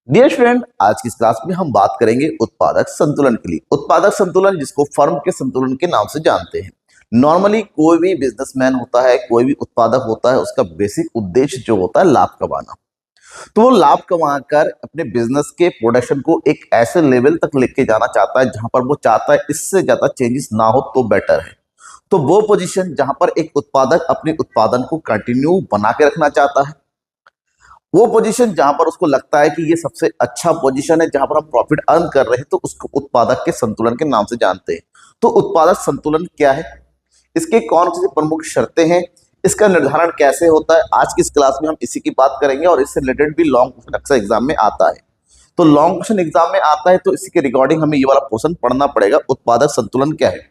Dear student, आज की इस क्लास में हम बात करेंगे उत्पादक संतुलन के लिए। उत्पादक संतुलन जिसको फर्म के संतुलन के नाम से जानते हैं। नॉर्मली कोई भी बिजनेसमैन होता है, कोई भी उत्पादक होता है, उसका बेसिक उद्देश्य जो होता है लाभ कमाना। तो वो लाभ कमाकर अपने बिजनेस के प्रोडक्शन को एक ऐसे लेवल तक लेके जाना चाहता है जहां पर वो चाहता है इससे ज्यादा चेंजेस ना हो तो बेटर है। तो वो पोजीशन जहां पर एक उत्पादक अपने उत्पादन को कंटिन्यू बना के रखना चाहता है, वो पोजीशन जहां पर उसको लगता है कि ये सबसे अच्छा पोजीशन है जहां पर हम प्रॉफिट अर्न कर रहे हैं, तो उसको उत्पादक के संतुलन के नाम से जानते हैं। तो उत्पादक संतुलन क्या है, इसके कौन सी प्रमुख शर्तें हैं, इसका निर्धारण कैसे होता है, आज की इस क्लास में हम इसी की बात करेंगे। और इससे रिलेटेड भी लॉन्ग क्वेश्चन अक्सर एग्जाम में आता है। तो लॉन्ग क्वेश्चन एग्जाम में आता है तो इसी के रिगार्डिंग हमें ये वाला पोर्शन पढ़ना पड़ेगा। उत्पादक संतुलन क्या है।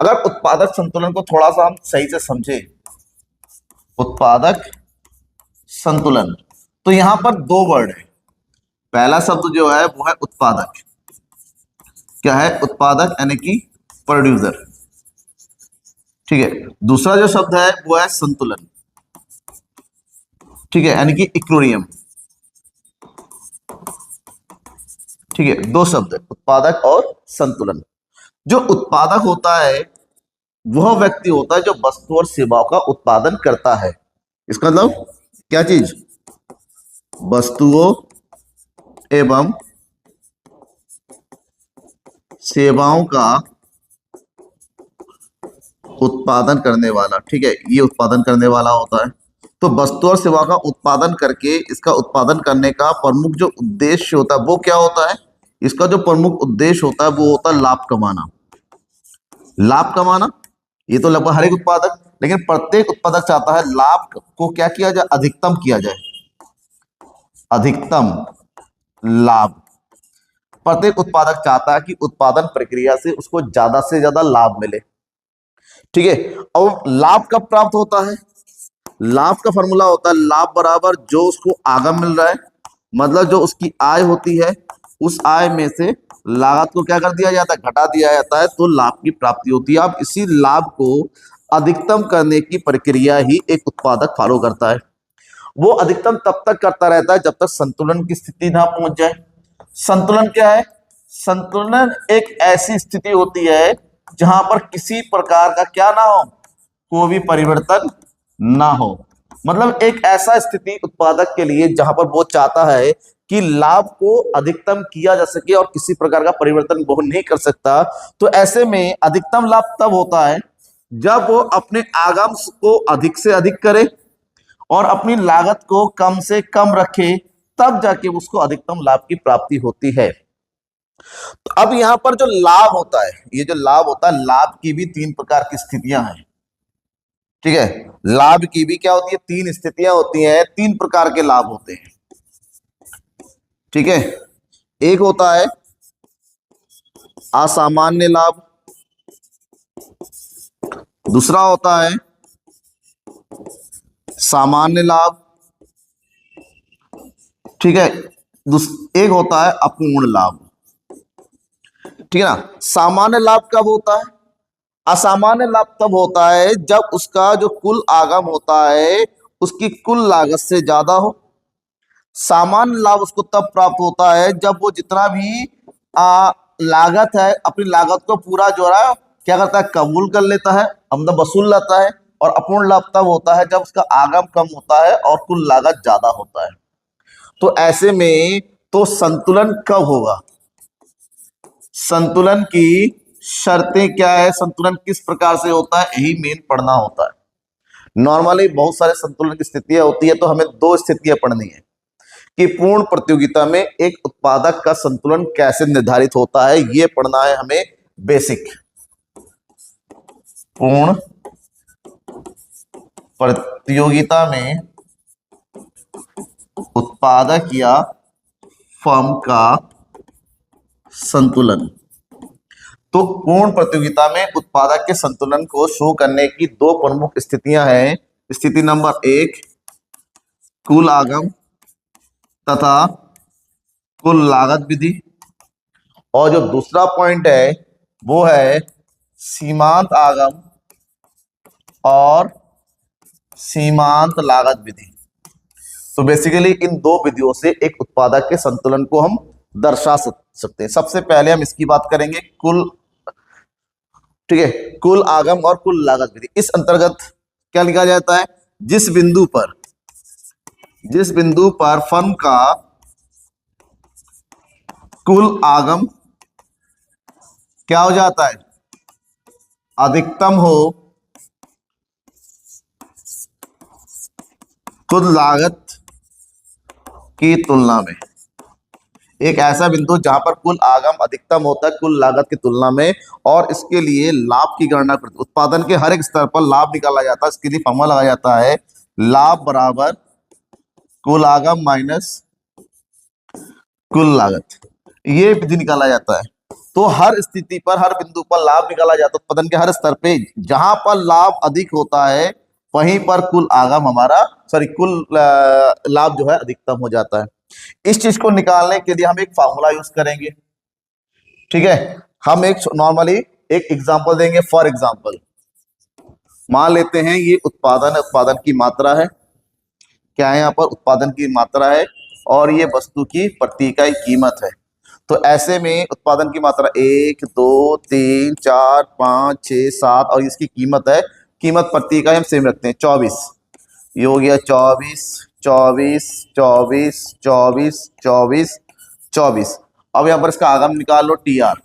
अगर उत्पादक संतुलन को थोड़ा सा हम सही से समझे, उत्पादक संतुलन, तो यहां पर दो वर्ड है। पहला शब्द जो है वो है उत्पादक। क्या है? उत्पादक यानी कि प्रोड्यूसर। ठीक है। दूसरा जो शब्द है वो है संतुलन। ठीक है, यानी कि इक्विलिब्रियम। ठीक है, दो शब्द है, उत्पादक और संतुलन। जो उत्पादक होता है वह व्यक्ति होता है जो वस्तु और सेवाओं का उत्पादन करता है। इसका मतलब क्या चीज? वस्तुओं एवं सेवाओं का उत्पादन करने वाला। ठीक है, ये उत्पादन करने वाला होता है। तो वस्तु और सेवा का उत्पादन करके इसका उत्पादन करने का प्रमुख जो उद्देश्य होता है वो क्या होता है? इसका जो प्रमुख उद्देश्य होता है वो होता है लाभ कमाना। लाभ कमाना ये तो लगभग हर एक उत्पादक, लेकिन प्रत्येक उत्पादक चाहता है लाभ को क्या किया जाए? अधिकतम किया जाए। अधिकतम लाभ प्रत्येक उत्पादक चाहता है कि उत्पादन प्रक्रिया से उसको ज्यादा से ज्यादा लाभ मिले। ठीक है। और लाभ कब प्राप्त होता है? लाभ का फॉर्मूला होता है लाभ बराबर जो उसको आगम मिल रहा है, मतलब जो उसकी आय होती है उस आय में से लागत को क्या कर दिया जाता है? घटा दिया जाता है, तो लाभ की प्राप्ति होती है। अब इसी लाभ को अधिकतम करने की प्रक्रिया ही एक उत्पादक फॉलो करता है। वो अधिकतम तब तक करता रहता है जब तक संतुलन की स्थिति ना पहुंच जाए। संतुलन क्या है? संतुलन एक ऐसी स्थिति होती है जहां पर किसी प्रकार का क्या ना हो, कोई भी परिवर्तन ना हो। मतलब एक ऐसा स्थिति उत्पादक के लिए जहां पर वो चाहता है कि लाभ को अधिकतम किया जा सके और किसी प्रकार का परिवर्तन वो नहीं कर सकता। तो ऐसे में अधिकतम लाभ तब होता है जब वो अपने आगम को अधिक से अधिक करे और अपनी लागत को कम से कम रखे, तब जाके उसको अधिकतम लाभ की प्राप्ति होती है। तो अब यहां पर जो लाभ होता है, ये जो लाभ होता है, लाभ की भी तीन प्रकार की स्थितियां हैं। ठीक है, लाभ की भी क्या होती है? तीन स्थितियां होती हैं, तीन प्रकार के लाभ होते हैं। ठीक है, एक होता है असामान्य लाभ, दूसरा होता है सामान्य लाभ। ठीक है, एक होता है अपूर्ण लाभ। ठीक है ना। सामान्य लाभ कब होता है? असामान्य लाभ तब होता है जब उसका जो कुल आगम होता है उसकी कुल लागत से ज्यादा हो। सामान्य लाभ उसको तब प्राप्त होता है जब वो जितना भी लागत है, अपनी लागत को पूरा जो है क्या करता है? कबूल कर लेता है, मतलब वसूल लेता है। और अपूर्ण लाभ तब होता है जब उसका आगम कम होता है और कुल लागत ज्यादा होता है। तो ऐसे में तो संतुलन कब होगा? संतुलन की शर्तें क्या है, संतुलन किस प्रकार से होता है, यही मेन पढ़ना होता है। नॉर्मली बहुत सारे संतुलन की स्थितियां होती है, तो हमें दो स्थितियां पढ़नी है कि पूर्ण प्रतियोगिता में एक उत्पादक का संतुलन कैसे निर्धारित होता है, ये पढ़ना है हमें बेसिक। पूर्ण प्रतियोगिता में उत्पादक या फर्म का संतुलन। तो पूर्ण प्रतियोगिता में उत्पादक के संतुलन को शो करने की दो प्रमुख स्थितियां हैं। स्थिति नंबर एक, कुल आगम तथा कुल लागत विधि। और जो दूसरा पॉइंट है वो है सीमांत आगम और सीमांत लागत विधि। तो बेसिकली इन दो विधियों से एक उत्पादक के संतुलन को हम दर्शा सकते हैं। सबसे पहले हम इसकी बात करेंगे कुल, ठीक है, कुल आगम और कुल लागत विधि। इस अंतर्गत क्या लिखा जाता है, जिस बिंदु पर फर्म का कुल आगम क्या हो जाता है, अधिकतम हो कुल लागत की तुलना में। एक ऐसा बिंदु जहां पर कुल आगम अधिकतम होता है कुल लागत की तुलना में, और इसके लिए लाभ की गणना करते, उत्पादन के हर एक स्तर पर लाभ निकाला जाता है। इसके लिए फॉर्मूला लगाया जाता है, लाभ बराबर कुल आगम माइनस कुल लागत, ये विधि निकाला जाता है। तो हर स्थिति पर, हर बिंदु पर लाभ निकाला जाता है। उत्पादन के हर स्तर पे जहां पर लाभ अधिक होता है वहीं पर कुल आगम हमारा, कुल लाभ जो है अधिकतम हो जाता है। इस चीज को निकालने के लिए हम एक फार्मूला यूज करेंगे, ठीक है। हम एक नॉर्मली एक एग्जांपल देंगे। फॉर एग्जांपल मान लेते हैं ये उत्पादन की मात्रा है, क्या है यहाँ पर, उत्पादन की मात्रा है, और ये वस्तु की प्रति इकाई कीमत है। तो ऐसे में उत्पादन की मात्रा 1 2 3 4 5 6 7 और इसकी कीमत है, कीमत प्रति इकाई हम सेम रखते हैं 24। ये हो गया 24 24 24 24 24 24। अब यहाँ पर इसका आगम निकाल लो, टी आर।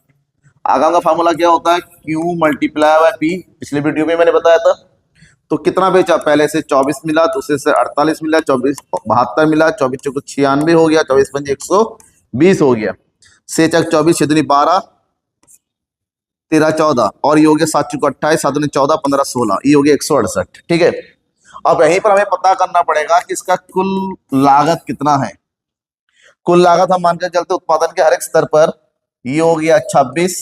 आगम का फार्मूला क्या होता है, क्यू मल्टीप्लाई बाय पी, पिछले वीडियो में मैंने बताया था। तो कितना बेचा, पहले से 24 मिला, दूसरे से 48 मिला, 24 72 मिला, 24 चौको 96 हो गया, 24 पंजे 120 हो गया, से चक 24 6 दूनी 12 13 14, और ये हो गया 7 चौको 28 7 दूनी 14 15 16, ये हो गया 168, ठीक है। अब यहीं पर हमें पता करना पड़ेगा कि इसका कुल लागत कितना है। कुल लागत हम मानकर चलते उत्पादन के हर एक स्तर पर, ये हो गया 26,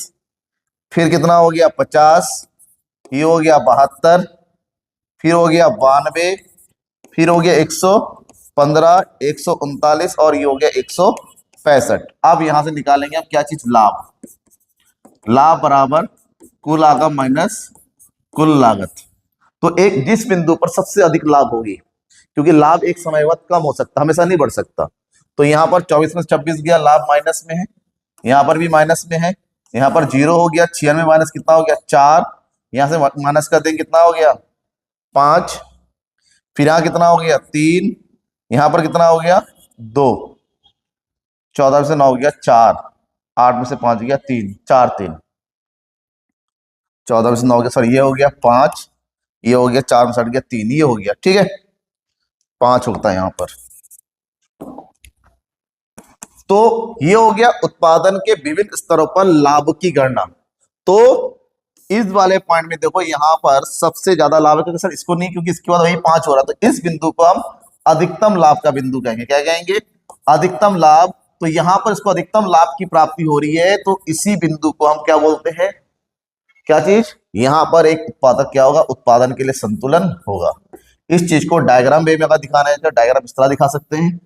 फिर कितना हो गया 50, ये हो गया 72, फिर हो गया 92, फिर हो गया 115 139 और ये हो गया 165। अब यहां से निकालेंगे हम क्या चीज, लाभ बराबर कुल आगम माइनस कुल लागत। तो एक जिस बिंदु पर सबसे अधिक लाभ होगी, क्योंकि लाभ एक समयवत कम हो सकता, हमेशा नहीं बढ़ सकता, तो यहाँ पर 24 में 26 गया, लाभ माइनस में है, यहाँ पर भी माइनस में है, यहाँ पर 0 हो गया, 96 माइनस कितना हो गया 4, यहाँ से माइनस कर देंगे कितना हो गया 5, फिर यहाँ कितना हो गया 3, यहाँ पर कितना हो गया 2, 14 में से 9 हो गया 4, 8 में से 5 गया 3, 4 3, 14 में से 9 हो गया, सॉरी ये हो गया 5, ये हो गया 4 में से 8 गया 3, ये हो गया, ठीक है 5 होता है यहाँ पर। तो ये हो गया उत्पादन के विभिन्न स्तरों पर लाभ की गणना। तो इस वाले पॉइंट में देखो यहाँ पर सबसे ज्यादा लाभ है, क्योंकि सर इसको नहीं, क्योंकि इसके बाद वही 5 हो रहा, तो इस बिंदु को हम अधिकतम लाभ का बिंदु कहेंगे। क्या कहेंगे, अधिकतम लाभ। तो यहाँ पर इसको अधिकतम लाभ की प्राप्ति हो रही है, तो इसी बिंदु को हम क्या बोलते हैं, क्या चीज, यहाँ पर एक उत्पादक क्या होगा, उत्पादन के लिए संतुलन होगा। इस चीज को डायग्राम वे में अगर दिखाना है तो डायग्राम इस तरह दिखा सकते हैं,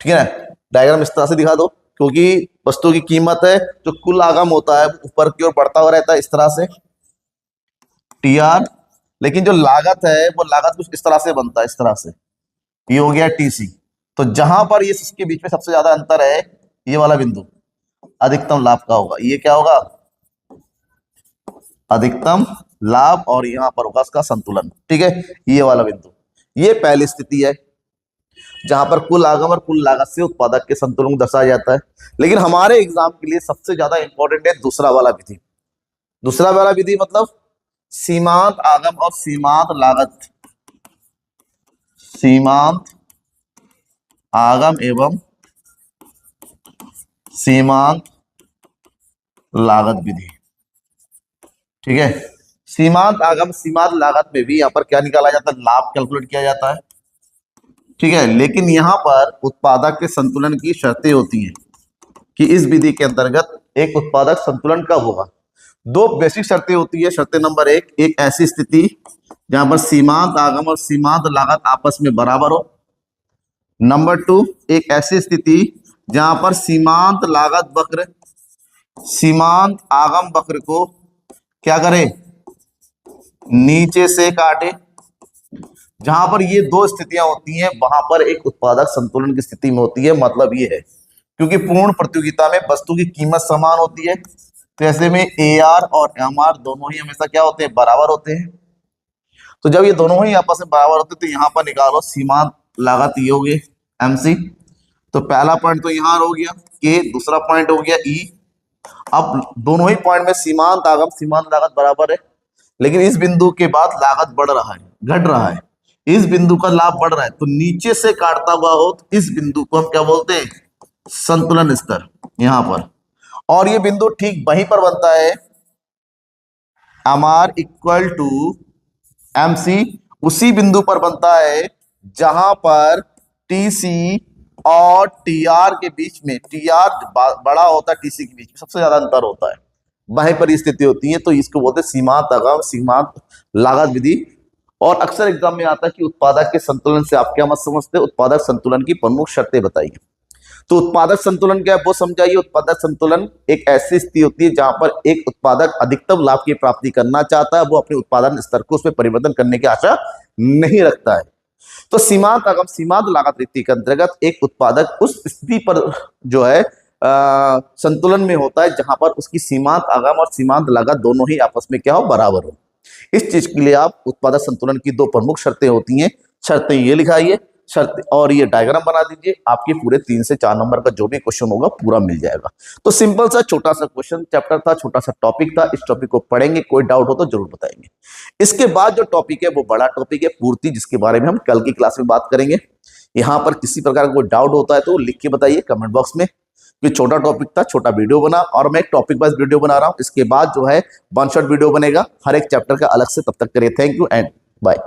ठीक है ना, डायग्राम इस तरह से दिखा दो, क्योंकि वस्तु की कीमत है, जो कुल आगम होता है ऊपर की ओर बढ़ता हुआ रहता है इस तरह से टी आर, लेकिन जो लागत है वो लागत कुछ इस तरह से बनता है, इस तरह से, ये हो गया टीसी। तो जहां पर ये इसके बीच में सबसे ज्यादा अंतर है, ये वाला बिंदु अधिकतम लाभ का होगा, ये क्या होगा, अधिकतम लाभ, और यहां पर होगा इसका संतुलन, ठीक है, ये वाला बिंदु। ये पहली स्थिति है जहां पर कुल आगम और कुल लागत से उत्पादक के संतुलन को दर्शाया जाता है। लेकिन हमारे एग्जाम के लिए सबसे ज्यादा इंपॉर्टेंट है दूसरा वाला विधि। दूसरा वाला विधि मतलब सीमांत आगम और सीमांत लागत, सीमांत आगम एवं सीमांत लागत विधि, ठीक है। सीमांत आगम सीमांत लागत में भी यहां पर क्या निकाला जाता है, लाभ कैलकुलेट किया जाता है, ठीक है। लेकिन यहां पर उत्पादक के संतुलन की शर्तें होती हैं कि इस विधि के अंतर्गत एक उत्पादक संतुलन कब होगा। दो बेसिक शर्तें होती है। शर्त नंबर एक ऐसी स्थिति जहां पर सीमांत आगम और सीमांत लागत आपस में बराबर हो। नंबर 2, एक ऐसी स्थिति जहां पर सीमांत लागत वक्र सीमांत आगम वक्र को क्या करे, नीचे से काटे, जहां पर ये दो स्थितियां होती हैं वहां पर एक उत्पादक संतुलन की स्थिति में होती है। मतलब ये है क्योंकि पूर्ण प्रतियोगिता में वस्तु की कीमत समान होती है, तो ऐसे में AR और MR दोनों ही हमेशा क्या होते हैं, बराबर होते हैं। तो जब ये दोनों ही आपस में बराबर होते हैं तो यहाँ पर निकालो सीमांत लागत ये हो गई MC। तो पहला पॉइंट तो यहाँ हो गया K, दूसरा पॉइंट हो गया E। अब दोनों ही पॉइंट में सीमांत आगम सीमांत लागत बराबर है, लेकिन इस बिंदु के बाद लागत बढ़ रहा है, घट रहा है, इस बिंदु का लाभ बढ़ रहा है, तो नीचे से काटता हुआ हो तो इस बिंदु को हम क्या बोलते हैं, संतुलन स्तर यहां पर। और ये बिंदु ठीक वहीं पर बनता है MR इक्वल टू MC, उसी बिंदु पर बनता है जहां पर TC और TR के बीच में, TR बड़ा होता है TC के बीच में, सबसे ज्यादा अंतर होता है, वहीं पर स्थिति होती है। तो इसको बोलते हैं सीमांत आगम सीमांत लागत विधि। और अक्सर एग्जाम में आता है कि उत्पादक के संतुलन से आप क्या मत समझते हैं, उत्पादक संतुलन की प्रमुख शर्तें बताइए। तो उत्पादक संतुलन क्या है वो समझाइए। उत्पादक संतुलन एक ऐसी स्थिति होती है जहां पर एक उत्पादक अधिकतम लाभ की प्राप्ति करना चाहता है, वो अपने उत्पादन स्तर को उसमें परिवर्तन करने की आशा नहीं रखता है। तो सीमांत आगम सीमांत लागत रीति के अंतर्गत एक उत्पादक उस स्थिति पर जो है संतुलन में होता है जहां पर उसकी सीमांत आगम और सीमांत लागत दोनों ही आपस में क्या हो, बराबर हो। इस चीज के लिए आप उत्पादक संतुलन की दो प्रमुख शर्तें होती हैं, शर्तें ये लिखाइए शर्त, और ये डायग्राम बना दीजिए, आपके पूरे 3 से 4 नंबर का जो भी क्वेश्चन होगा पूरा मिल जाएगा। तो सिंपल सा छोटा सा क्वेश्चन चैप्टर था, छोटा सा टॉपिक था, इस टॉपिक को पढ़ेंगे, कोई डाउट हो तो जरूर बताएंगे। इसके बाद जो टॉपिक है वो बड़ा टॉपिक है पूर्ति, जिसके बारे में हम कल की क्लास में बात करेंगे। यहाँ पर किसी प्रकार का कोई डाउट होता है तो लिख के बताइए कमेंट बॉक्स में। ये छोटा टॉपिक था, छोटा वीडियो बना, और मैं एक टॉपिक वाइज वीडियो बना रहा हूँ। इसके बाद जो है वन शॉट वीडियो बनेगा हर एक चैप्टर का अलग से। तब तक करिए थैंक यू एंड बाय।